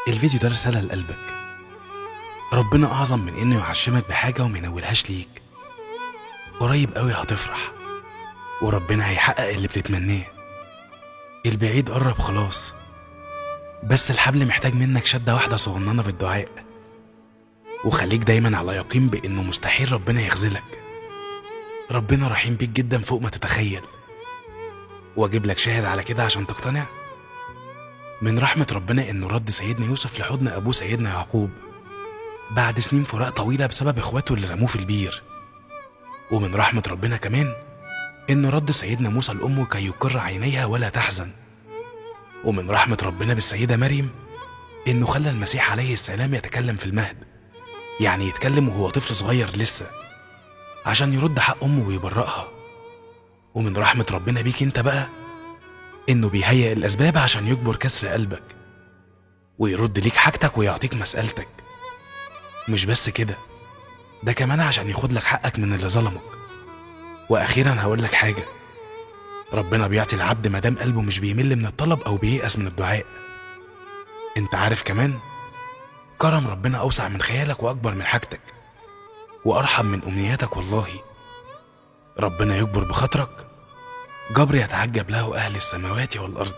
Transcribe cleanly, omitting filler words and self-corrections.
الفيديو ده رسالة لقلبك. ربنا أعظم من إنه يعشمك بحاجة وما ينولهاش ليك. قريب قوي هتفرح، وربنا هيحقق اللي بتتمناه. البعيد قرب خلاص، بس الحبل محتاج منك شدة واحدة صغننة في الدعاء. وخليك دايما على يقين بإنه مستحيل ربنا يخذلك. ربنا رحيم بيك جدا فوق ما تتخيل. واجيب لك شاهد على كده عشان تقتنع. من رحمة ربنا إنه رد سيدنا يوسف لحضن أبوه سيدنا يعقوب بعد سنين فراق طويلة بسبب إخواته اللي رموه في البير. ومن رحمة ربنا كمان إنه رد سيدنا موسى لأمه كي يقر عينيها ولا تحزن. ومن رحمة ربنا بالسيدة مريم إنه خلى المسيح عليه السلام يتكلم في المهد، يعني يتكلم وهو طفل صغير لسه، عشان يرد حق أمه ويبرئها. ومن رحمة ربنا بيك انت بقى إنه بيهيئ الأسباب عشان يجبر كسر قلبك ويرد ليك حاجتك ويعطيك مسألتك. مش بس كده، ده كمان عشان ياخد لك حقك من اللي ظلمك. وأخيرا هقول لك حاجة، ربنا بيعطي العبد مادام قلبه مش بيمل من الطلب أو بييأس من الدعاء. انت عارف كمان كرم ربنا أوسع من خيالك وأكبر من حاجتك وأرحم من أمنياتك. والله ربنا يجبر بخاطرك جبر يتعجب له أهل السماوات والأرض.